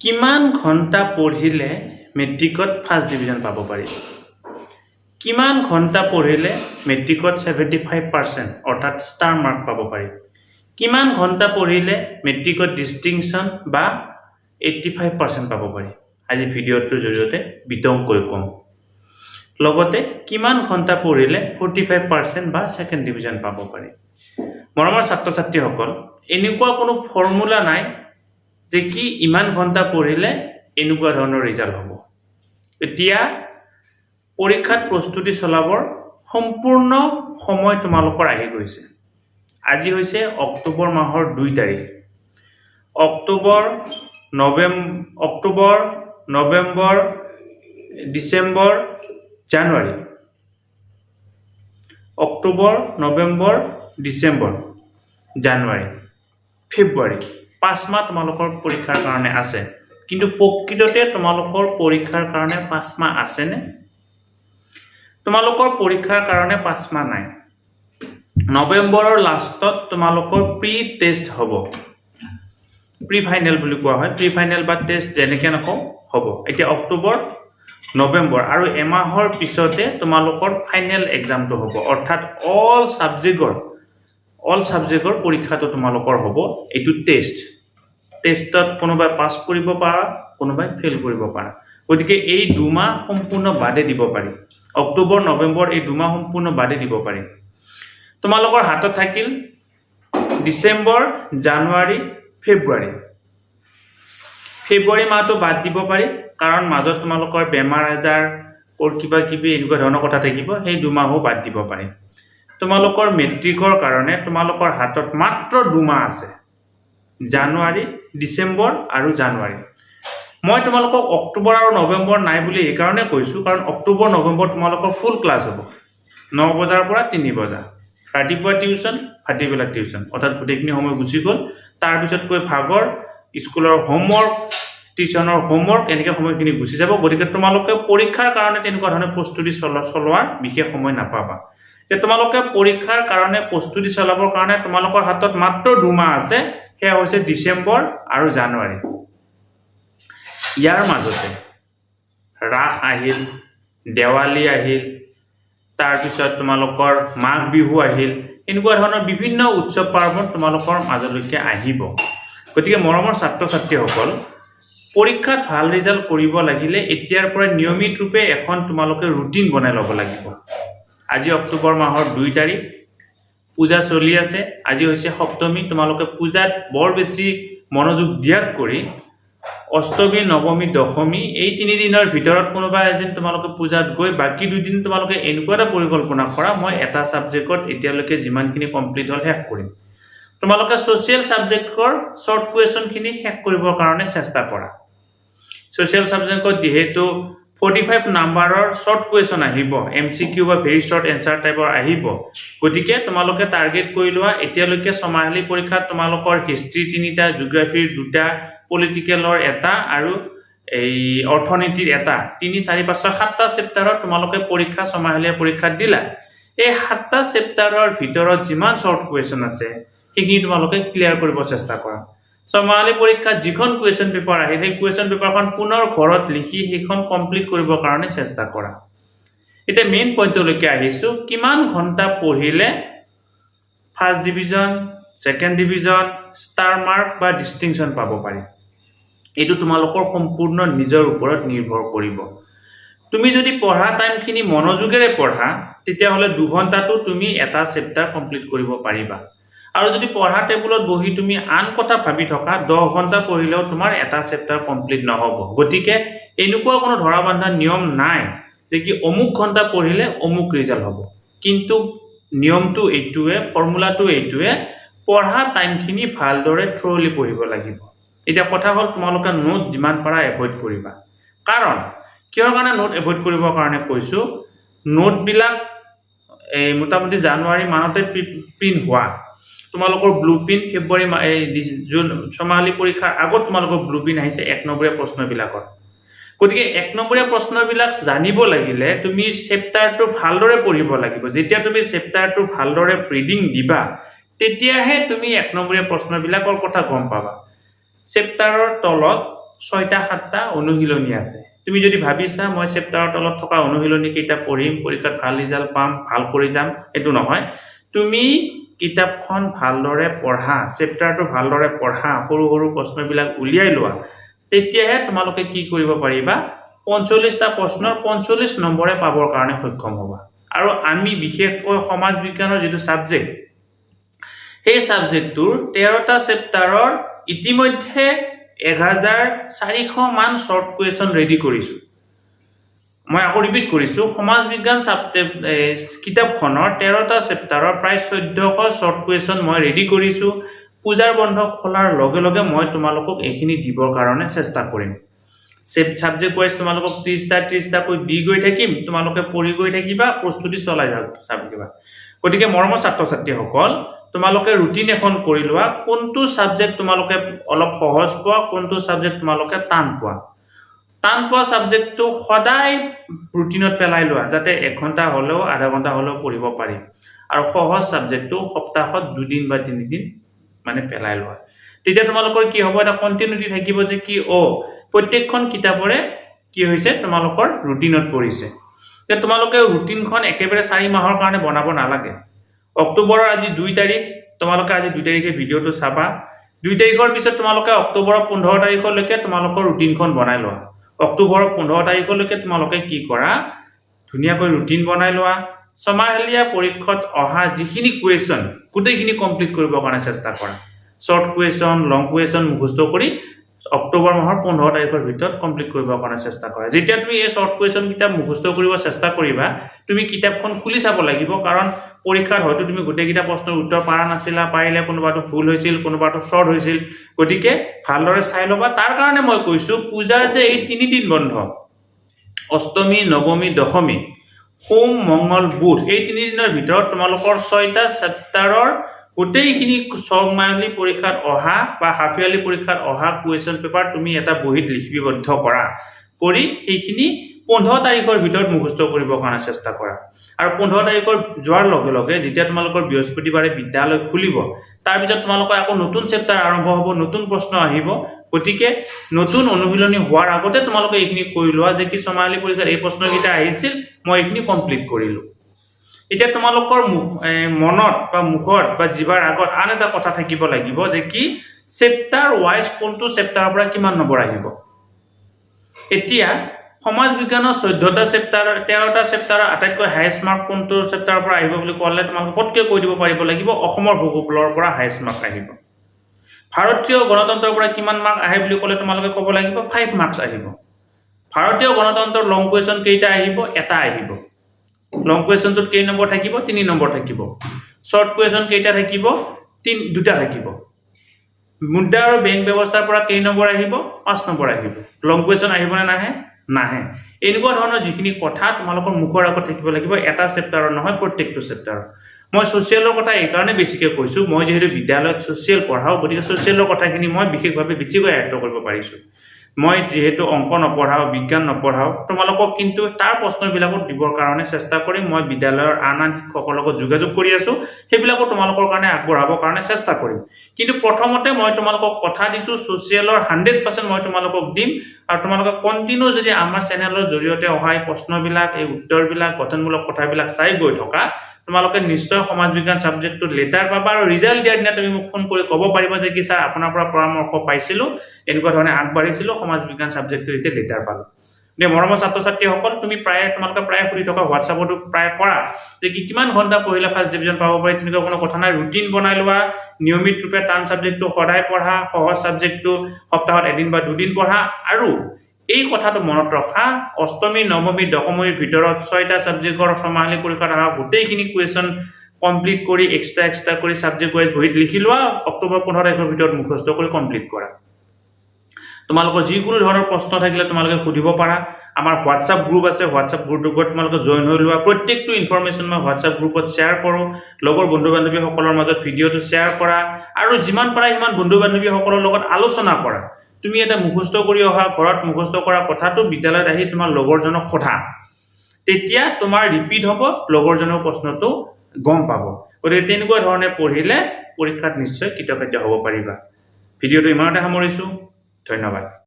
কিমান ঘণ্টা পঢ়িলে মেট্ৰিকত ফাৰ্ষ্ট ডিভিজন পাব পাৰি? কিমান ঘণ্টা পঢ়িলে মেট্ৰিকত 75% অৰ্থাৎ ষ্টাৰ মাৰ্ক পাব পাৰি? কিমান ঘণ্টা পঢ়িলে মেট্ৰিকত ডিষ্টিংশ্যন বা 85% পাব পাৰি? আজি ভিডিঅ'টোৰ জৰিয়তে বিতংকৈ ক'ম। লগতে কিমান ঘণ্টা পঢ়িলে 45% বা ছেকেণ্ড ডিভিজন পাব পাৰি? মৰমৰ ছাত্ৰ ছাত্ৰীসকল, এনেকুৱা কোনো ফৰ্মুলা নাই যে কি ইমান ঘণ্টা পঢ়িলে এনেকুৱা ধৰণৰ ৰিজাল্ট হ'ব। এতিয়া পৰীক্ষাত প্ৰস্তুতি চলাবৰ সম্পূৰ্ণ সময় তোমালোকৰ আহি গৈছে। আজি হৈছে অক্টোবৰ মাহৰ 2 তাৰিখ। অক্টোবৰ, নৱেম্বৰ, ডিচেম্বৰ, জানুৱাৰী। অক্টোবৰ, নৱেম্বৰ, ডিচেম্বৰ, জানুৱাৰী, ফেব্ৰুৱাৰী। 5 মাহ তোমালোকৰ পৰীক্ষাৰ কাৰণে আছে। কিন্তু প্ৰকৃততে তোমালোকৰ পৰীক্ষাৰ কাৰণে 5 মাহ আছেনে? তোমালোকৰ পৰীক্ষাৰ কাৰণে 5 মাহ নাই। নৱেম্বৰৰ লাষ্টত তোমালোকৰ প্ৰি টেষ্ট হ'ব। প্ৰি ফাইনেল বুলি কোৱা হয়। প্ৰি ফাইনেল বা টেষ্ট যেনেকৈ নকওঁ হ'ব। এতিয়া অক্টোবৰ, নৱেম্বৰ আৰু এমাহৰ পিছতে তোমালোকৰ ফাইনেল এক্সামটো হ'ব। অৰ্থাৎ অল ছাবজেক্টৰ পৰীক্ষাটো তোমালোকৰ হ'ব। এইটো টেষ্টত কোনোবাই পাছ কৰিব পাৰা, কোনোবাই ফেইল কৰিব পাৰা। গতিকে এই 2 মাহ সম্পূৰ্ণ বাদে দিব পাৰি। অক্টোবৰ, নৱেম্বৰ এই 2 মাহ সম্পূৰ্ণ বাদে দিব পাৰি। তোমালোকৰ হাতত থাকিল ডিচেম্বৰ, জানুৱাৰী, ফেব্ৰুৱাৰী মাহটো বাদ দিব পাৰি, কাৰণ মাজত তোমালোকৰ বেমাৰ আজাৰ কিবা কিবি এনেকুৱা ধৰণৰ কথা থাকিব। সেই 2 মাহো বাদ দিব পাৰি। তোমালোকৰ মেট্ৰিকৰ কাৰণে তোমালোকৰ হাতত মাত্ৰ 2 মাহ আছে, জানুৱাৰী, ডিচেম্বৰ আৰু জানুৱাৰী। মই তোমালোকক অক্টোবৰ আৰু নৱেম্বৰ নাই বুলি এইকাৰণে কৈছোঁ, কাৰণ অক্টোবৰ, নৱেম্বৰ তোমালোকৰ ফুল ক্লাছ হ'ব। 9 বজাৰ পৰা 3 বজা। ৰাতিপুৱা টিউশ্যন, ভাটিবেলা টিউশ্যন, অৰ্থাৎ গোটেইখিনি সময় গুচি গ'ল। তাৰপিছত কৈ ভাগৰ, স্কুলৰ হোমৱৰ্ক, টিউশ্যনৰ হোমৱৰ্ক, এনেকৈ সময়খিনি গুচি যাব। গতিকে তোমালোকে পৰীক্ষাৰ কাৰণে তেনেকুৱা ধৰণে প্ৰস্তুতি চলোৱাৰ বিশেষ সময় নাপাবা। যে তোমালোকে পৰীক্ষাৰ কাৰণে প্ৰস্তুতি চলাবৰ কাৰণে তোমালোকৰ হাতত মাত্ৰ 2 মাহ আছে। সেয়া হৈছে ডিচেম্বৰ আৰু জানুৱাৰী। ইয়াৰ মাজতে ৰাস আহিল, দেৱালী আহিল, তাৰপিছত তোমালোকৰ মাঘ বিহু আহিল। এনেকুৱা ধৰণৰ বিভিন্ন উৎসৱ পাৰ্বণ তোমালোকৰ মাজলৈকে আহিব। গতিকে মৰমৰ ছাত্ৰ ছাত্ৰীসকল, পৰীক্ষাত ভাল ৰিজাল্ট কৰিব লাগিলে এতিয়াৰ পৰা নিয়মিত ৰূপে এখন তোমালোকে ৰুটিন বনাই ল'ব লাগিব। আজি অক্টোবৰ মাহৰ 2 তাৰিখ, পূজা চলি আছে। আজি হৈছে সপ্তমী। তোমালোকে পূজাত বৰ বেছি মনোযোগ দিয়াত কৰি অষ্টমী, নৱমী, দশমী এই 3 দিনৰ ভিতৰত কোনোবা এদিন তোমালোকে পূজাত গৈ বাকী 2 দিন তোমালোকে এনেকুৱা এটা পৰিকল্পনা কৰা, মই এটা ছাবজেক্টত এতিয়ালৈকে যিমানখিনি কমপ্লিট হ'ল শেষ কৰিম। তোমালোকে ছ'চিয়েল ছাবজেক্টৰ শ্বৰ্ট কুৱেশ্যনখিনি শেষ কৰিবৰ কাৰণে চেষ্টা কৰা। ছ'চিয়েল ছাবজেক্টত যিহেতু 45 নাম্বাৰৰ শ্বৰ্ট কুৱেশ্যন আহিব, MCQ বা ভেৰি শ্বৰ্ট এনচাৰ টাইপৰ আহিব। গতিকে তোমালোকে টাৰ্গেট কৰি লোৱা, এতিয়ালৈকে ছমাহিলী পৰীক্ষাত তোমালোকৰ হিষ্ট্ৰী 3টা, জিঅ'গ্ৰাফীৰ 2টা, পলিটিকেলৰ 1টা আৰু এই অৰ্থনীতিৰ 1টা, 3, 4, 5, 6, 7টা চেপ্টাৰত তোমালোকে পৰীক্ষা ছমাহিলীয়া পৰীক্ষাত দিলা। এই 7টা চেপ্টাৰৰ ভিতৰত যিমান শ্বৰ্ট কুৱেশ্যন আছে সেইখিনি তোমালোকে ক্লিয়াৰ কৰিব চেষ্টা কৰা। ছমাহিলী পৰীক্ষাত যিখন কুৱেশ্যন পেপাৰ আহিল সেই কুৱেশ্যন পেপাৰখন পুনৰ ঘৰত লিখি সেইখন কমপ্লিট কৰিবৰ কাৰণে চেষ্টা কৰা। এতিয়া মেইন পইণ্টলৈকে আহিছোঁ, কিমান ঘণ্টা পঢ়িলে first division, second division, star mark বা ডিষ্টিংশ্যন পাব পাৰি? এইটো তোমালোকৰ সম্পূৰ্ণ নিজৰ ওপৰত নিৰ্ভৰ কৰিব। তুমি যদি পঢ়া টাইমখিনি মনোযোগেৰে পঢ়া, তেতিয়াহ'লে 2 ঘণ্টাটো তুমি এটা চেপ্টাৰ কমপ্লিট কৰিব পাৰিবা। আৰু যদি পঢ়া টেবুলত বহি তুমি আন কথা ভাবি থকা, 10 ঘণ্টা পঢ়িলেও তোমাৰ এটা চেপ্টাৰ কমপ্লিট নহ'ব। গতিকে এনেকুৱা কোনো ধৰা বন্ধা নিয়ম নাই যে কি অমুক ঘণ্টা পঢ়িলে অমুক ৰিজাল্ট হ'ব। কিন্তু নিয়মটো এইটোৱে, ফৰ্মুলাটো এইটোৱে, পঢ়া টাইমখিনি ভালদৰে থ্ৰ'লি পঢ়িব লাগিব। এতিয়া কথা হ'ল তোমালোকে নোট যিমান পাৰা এভইড কৰিবা। কাৰণ কিহৰ কাৰণে নোট এভইড কৰিবৰ কাৰণে কৈছোঁ, নোটবিলাক মোটামুটি জানুৱাৰী মাহতে প্ৰিণ্ট হোৱা। তোমালোকৰ ব্লু প্ৰিণ্ট জুন ছমাহিলী পৰীক্ষাৰ আগত তোমালোকৰ ব্লু প্ৰিণ্ট আহিছে 1 নম্বৰীয়া প্ৰশ্নবিলাকৰ। গতিকে 1 নম্বৰীয়া প্ৰশ্নবিলাক জানিব লাগিলে তুমি চেপ্টাৰটো ভালদৰে পঢ়িব লাগিব। যেতিয়া তুমি চেপ্টাৰটো ভালদৰে ৰিডিং দিবা, তেতিয়াহে তুমি 1 নম্বৰীয়া প্ৰশ্নবিলাকৰ কথা গম পাবা। চেপ্টাৰৰ তলত 6টা 7টা অনুশীলনী আছে তুমি যদি ভাবিছা মই চেপ্টাৰৰ তলত থকা অনুশীলনী কেইটা পঢ়িম পৰীক্ষাত ভাল ৰিজাল্ট পাম ভাল কৰি যাম এটো নহয় তুমি কিতাপখন ভালদৰে পঢ়া চেপ্টাৰটো ভালদৰে পঢ়া সৰু সৰু প্ৰশ্নবিলাক উলিয়াই লোৱা তেতিয়াহে তোমালোকে কি কৰিব পাৰিবা 45টা প্ৰশ্নৰ 45 নম্বৰে পাবৰ কাৰণে সক্ষম হ'বা আৰু আমি বিশেষকৈ সমাজ বিজ্ঞানৰ যেটো সাবজেক্ট এই সাবজেক্টটোৰ 13টা চেপ্টাৰৰ ইতিমধ্যে 1400 মান শৰ্ট কুৱেশ্যন ৰেডি কৰিছো মই আকৌ ৰিপিট কৰিছো সমাজ বিজ্ঞান কিতাপখনৰ 13টা চেপ্টাৰৰ প্ৰায় 1400 শৰ্ট কুৱেশ্যন মই ৰেডি কৰিছো পূজাৰ বন্ধ খোলাৰ লগে লগে মই তোমালোকক এইখিনি দিবৰ কাৰণে চেষ্টা কৰিম সাবজেক্ট ওয়াইজ তোমালোকক 30টা কৈ দি গৈ থাকিম তোমালোকে পঢ়ি গৈ থাকিবা প্ৰস্তুতি চলাই যাবা গতিকে মৰমৰ ছাত্ৰ ছাত্ৰীসকল তোমালোকে ৰুটিন এখন কৰি লোৱা কোনটো সাবজেক্ট তোমালোকে অলপ সহজ পোৱা কোনটো সাবজেক্ট তোমালোকে টান পোৱা সাবজেক্টটো সদায় ৰুটিনত পেলাই লোৱা যাতে 1 ঘণ্টা হলেও আধা ঘণ্টা হলেও পঢ়িব পাৰি আৰু সহজ সাবজেক্টটো সপ্তাহত 2 দিন বা 3 দিন মানে পেলাই লোৱা তেতিয়া তোমালোকৰ কি হ'ব এটা কন্টিনিউটি থাকিব যে কি প্ৰত্যেকখন কিতাপৰে কি হৈছে তোমালোকৰ ৰুটিনত পৰিছে তে তোমালোকে ৰুটিনখন একেবাৰে 4 মাহৰ কাৰণে বনাব নালাগে অক্টোবৰৰ আজি 2 তাৰিখ তোমালোকে আজি 2 তাৰিখে ভিডিওটো চাবা 2 তাৰিখৰ পিছত তোমালোকে অক্টোবৰৰ 15 তাৰিখলৈকে তোমালোকৰ ৰুটিনখন বনাই লোৱা অক্টোবৰৰ 15 তাৰিখলৈকে তোমালোকে কি কৰা ধুনিয়াকৈ ৰুটিন বনাই লোৱা সমাহলীয়া পৰীক্ষাত অহা যিখিনি কুৱেশ্যন গোটেইখিনি কমপ্লিট কৰিবৰ কাৰণে চেষ্টা কৰা শৰ্ট কুৱেশ্যন লং কুৱেশ্যন মুখস্থ কৰি অক্টোবৰ মাহৰ 15 তাৰিখৰ ভিতৰত কমপ্লিট কৰিবৰ কাৰণে চেষ্টা কৰা যেতিয়া তুমি এই শৰ্ট কুৱেশ্যন কিতাপ মুখস্থ কৰিব চেষ্টা কৰিবা তুমি কিতাপখন খুলি চাব লাগিব কাৰণ পৰীক্ষাত হয়তো তুমি গোটেইকিটা প্ৰশ্নৰ উত্তৰ পাৰা নাছিলা পাৰিলে কোনোবাটো ভুল হৈছিল কোনোবাটো শৰ্ট হৈছিল গতিকে ভালদৰে চাই লবা তাৰ কাৰণে মই কৈছো পূজাৰ যে এই 3 দিন বন্ধ অষ্টমী নৱমী দশমী সোম মঙ্গল বুধ এই 3 দিনৰ ভিতৰত তোমালোকৰ 6টা চেপ্টাৰৰ গোটেইখিনি ছমাহলী পৰীক্ষাত অহা বা হাফিয়ালী পৰীক্ষাত অহা কুৱেশ্যন পেপাৰ তুমি এটা বহিত লিখিবদ্ধ কৰা কৰি এইখিনি 15 তাৰিখৰ ভিতৰত মুখস্থ কৰিবৰ কাৰণে চেষ্টা কৰা আৰু 15 তাৰিখৰ যোৱাৰ লগে লগে যেতিয়া তোমালোকৰ বৃহস্পতিবাৰে বিদ্যালয় খুলিব তাৰ পিছত তোমালোকৰ আকৌ নতুন চেপ্টাৰ আৰম্ভ হ'ব নতুন প্ৰশ্ন আহিব গতিকে নতুন অনুশীলনী হোৱাৰ আগতে তোমালোকে এইখিনি কৰি লোৱা যে কি ছমাহলী পৰীক্ষাত এই প্ৰশ্নকেইটা আহিছিল মই এইখিনি কমপ্লিট কৰিলো এতিয়া তোমালোকৰ মনত বা মুখত বা জিভাৰ আগত আন এটা কথা থাকিব লাগিব যে কি চেপ্টাৰ ওয়াইজ কোনটো চেপ্টাৰৰ পৰা কিমান নম্বৰ আহিব এতিয়া সমাজ বিজ্ঞানৰ 14টা চেপ্টাৰ 13টা চেপ্টাৰৰ আটাইতকৈ হাইয়েষ্ট মাৰ্ক কোনটো চেপ্টাৰৰ পৰা আহিব বুলি ক'লে তোমালোকে পটকে কৈ দিব পাৰিব লাগিব অসমৰ ভূগোলৰ পৰা হাইয়েষ্ট মাৰ্ক আহিব ভাৰতীয় গণতন্ত্ৰৰ পৰা কিমান মাৰ্ক আহে বুলি ক'লে তোমালোকে ক'ব লাগিব 5 মাৰ্কস আহিব ভাৰতীয় গণতন্ত্ৰৰ লং কুৱেশ্যন কেইটা আহিব এটা আহিব লং কুৱেশ্যনটোত কেই নম্বৰ থাকিব 3 নম্বৰ থাকিব শৰ্ট কুৱেশ্যন কেইটা থাকিব 2টা থাকিব মুদ্ৰা আৰু বেংক ব্যৱস্থাৰ পৰা কেই নম্বৰ আহিব 5 নম্বৰ আহিব লং কুৱেশ্যন আহিব নে নাহে এনেকুৱা ধৰণৰ যিখিনি কথা তোমালোকৰ মুখৰ আগত থাকিব লাগিব এটা চেপ্টাৰৰ নহয় প্ৰত্যেকটো চেপ্টাৰৰ মই সোশ্যালৰ কথা এই কাৰণে বেছিকৈ কৈছো মই যেহেতু বিদ্যালয়ত সোশ্যাল পঢ়াও গতিকে সোশ্যালৰ কথাখিনি মই বিশেষভাৱে বেছিকৈ আয়ত্ত কৰিব পাৰিছো মই যেহেতু অংক নপঢ়াও বিজ্ঞান নপঢ়াও তোমালোকক কিন্তু তাৰ প্ৰশ্নবিলাকত দিবৰ কাৰণে চেষ্টা কৰিম মই বিদ্যালয়ৰ আন শিক্ষকৰ লগত যোগাযোগ কৰি আছো সেইবিলাকো তোমালোকৰ কাৰণে আগবঢ়াবৰ কাৰণে চেষ্টা কৰিম কিন্তু প্ৰথমতে মই তোমালোকক কথা দিছো সোশ্যালৰ 100% মই তোমালোকক দিম আৰু তোমালোকে কন্টিনিউ যদি আমাৰ চেনেলৰ জৰিয়তে অহাই প্ৰশ্নবিলাক এই উত্তৰবিলাক গঠনমূলক কথাবিলাক চাই গৈ থকা তোমালোকে নিশ্চয় সমাজ বিজ্ঞান সাবজেক্টটো লেটাৰ পাবা আৰু ৰিজাল্ট দিয়াৰ দিনা তুমি মোক ফোন কৰি ক'ব পাৰিবা যে কি স্যাৰ আপোনাৰ পৰা পৰামৰ্শ পাইছিলো এনেকুৱা ধৰণে আগবাঢ়িছিলো সমাজ বিজ্ঞান সাবজেক্টটো এতিয়া লেটাৰ পালো যে মৰমৰ ছাত্ৰ ছাত্ৰীসকল তুমি তোমালোকে প্ৰায় সুধি থকা হোৱাটছআপতো প্ৰায় কৰা যে কি কিমান ঘণ্টা পঢ়িলে ফাৰ্ষ্ট ডিভিজন পাব পাৰি তেনেকুৱা কোনো কথা নাই ৰুটিন বনাই লোৱা নিয়মিত ৰূপে টান সাবজেক্টটো সদায় পঢ়া সহজ সাবজেক্টটো সপ্তাহত এদিন বা দুদিন পঢ়া আৰু এই কথাটো মনত ৰখা অষ্টমী নৱমী দশমীৰ ভিতৰত 6টা সাবজেক্টৰ সমাহলী পৰীক্ষাত অহা গোটেইখিনি কুৱেশ্যন কমপ্লিট কৰি এক্সট্ৰা কৰি সাবজেক্ট ওয়াইজ বহিত লিখি লোৱা অক্টোবৰ 15 তাৰিখৰ ভিতৰত মুখস্থ কৰি কমপ্লিট কৰা তোমালোকৰ যিকোনো ধৰণৰ প্ৰশ্ন থাকিলে তোমালোকে সুধিব পাৰা আমাৰ হোৱাটছআপ গ্ৰুপ আছে হোৱাটছআপ গ্ৰুপত তোমালোকে জয়েন হৈ লোৱা প্ৰত্যেকটো ইনফৰমেশন মই হোৱাটছআপ গ্ৰুপত শেয়াৰ কৰো লগৰ বন্ধু বান্ধৱীসকলৰ মাজত ভিডিওটো শেয়াৰ কৰা আৰু যিমান পাৰা সিমান বন্ধু বান্ধৱীসকলৰ লগত আলোচনা কৰা তুমি এটা মুখস্থ কৰি অহা ঘৰত মুখস্থ কৰা কথাটো বিদ্যালয়ত আহি তোমাৰ লগৰজনক সোধা তেতিয়া তোমাৰ ৰিপিট হ'ব লগৰজনৰ প্ৰশ্নটো গম পাব গতিকে তেনেকুৱা ধৰণে পঢ়িলে পৰীক্ষাত নিশ্চয় কৃতকাৰ্য হ'ব পাৰিবা ভিডিওটো ইমানতে সামৰিছো ধন্যবাদ